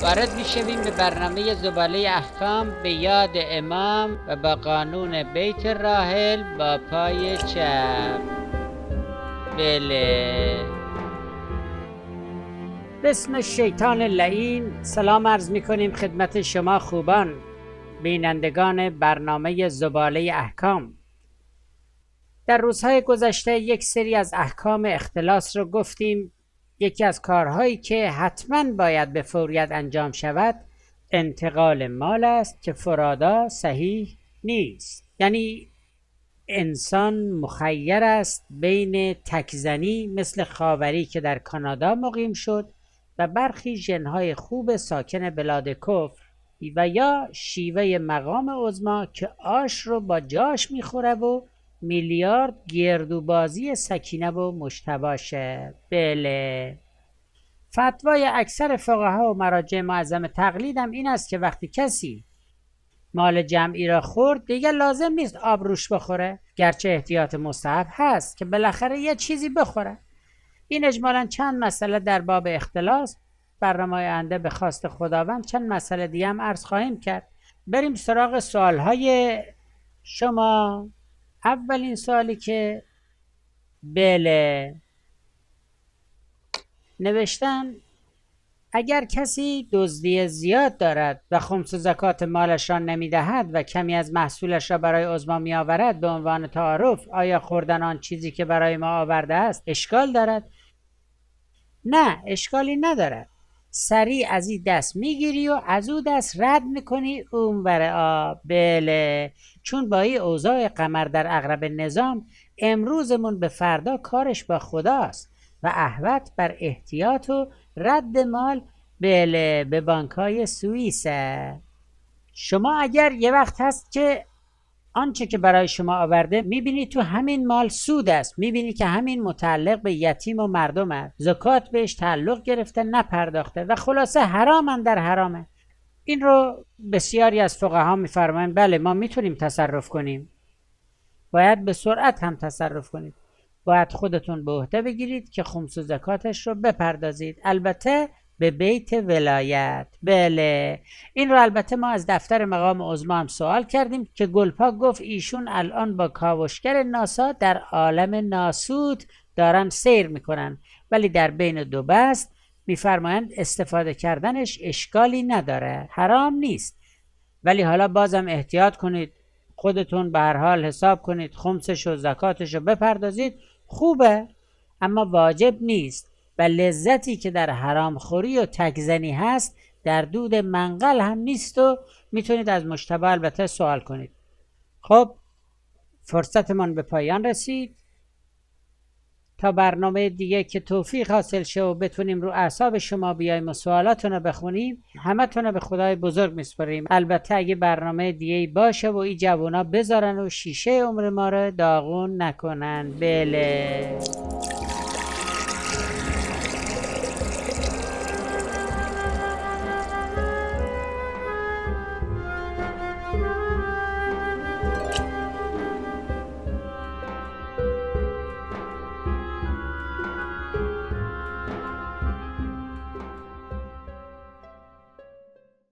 وارد میشویم به برنامه زباله احکام به یاد امام و با قانون بیت راحل با پای چپ. بله. بسم شیطان لعین. سلام عرض میکنیم خدمت شما خوبان بینندگان برنامه زباله احکام. در روزهای گذشته یک سری از احکام اختلاس رو گفتیم. یکی از کارهایی که حتما باید به فوریت انجام شود انتقال مال است که فرادا صحیح نیست. یعنی انسان مخیر است بین تکزنی مثل خاوری که در کانادا مقیم شد و برخی ژن‌های خوب ساکن بلاد کفر و یا شیوه مقام عظما که آش رو با جاش میخوره و میلیارد گردوبازی سکینه و مجتباشه. بله. فتوای اکثر فقها و مراجع معظم تقلیدم این است که وقتی کسی مال جمعی را خورد دیگه لازم نیست آب روش بخوره، گرچه احتیاط مستحب هست که بالاخره یه چیزی بخوره. این اجمالاً چند مسئله در باب اختلاس. برنامه آینده به خواست خداوند چند مسئله دیگه هم عرض خواهیم کرد. بریم سراغ سوالهای شما. اولین سوالی که بله نوشتن اگر کسی دزدی زیاد دارد و خمس و زکات مالش را نمیدهد و کمی از محصولش را برای عظما می آورد به عنوان تعارف، آیا خوردن آن چیزی که برای ما آورده است اشکال دارد؟ نه، اشکالی ندارد. سریع از این دست میگیری و از او دست رد میکنی اون بره آب. بله، چون با این اوضاع قمر در عقرب نظام امروزمون به فردا کارش با خداست و احوط بر احتیاط و رد مال بله به بانکای سوئیسه. شما اگر یه وقت هست که آنچه که برای شما آورده میبینی تو همین مال سود است، میبینی که همین متعلق به یتیم و مردم است، زکات بهش تعلق گرفته نپرداخته و خلاصه حرامن در حرامه. این رو بسیاری از فقها میفرمایند بله ما میتونیم تصرف کنیم، باید به سرعت هم تصرف کنید، باید خودتون به عهده بگیرید که خمس و زکاتش رو بپردازید، البته به بیت ولایت. بله، این رو البته ما از دفتر مقام عظما هم سوال کردیم که گلپاک گفت ایشون الان با کاوشگر ناسا در عالم ناسود دارن سیر میکنن، ولی در بین دو بست میفرمایند استفاده کردنش اشکالی نداره، حرام نیست، ولی حالا بازم احتیاط کنید، خودتون به هر حال حساب کنید، خمسش و زکاتش رو بپردازید، خوبه اما واجب نیست و لذتی که در حرام خوری و تکزنی هست در دود منقل هم نیست و میتونید از مجتبی البته سوال کنید. خب فرصتمون به پایان رسید. تا برنامه دیگه که توفیق حاصل شه و بتونیم رو اعصاب شما بیایم و سوالاتون رو بخونیم، همتون رو به خدای بزرگ میسپاریم. البته اگه برنامه دیگه باشه و این جوونا بذارن و شیشه عمر ما رو داغون نکنن. بله.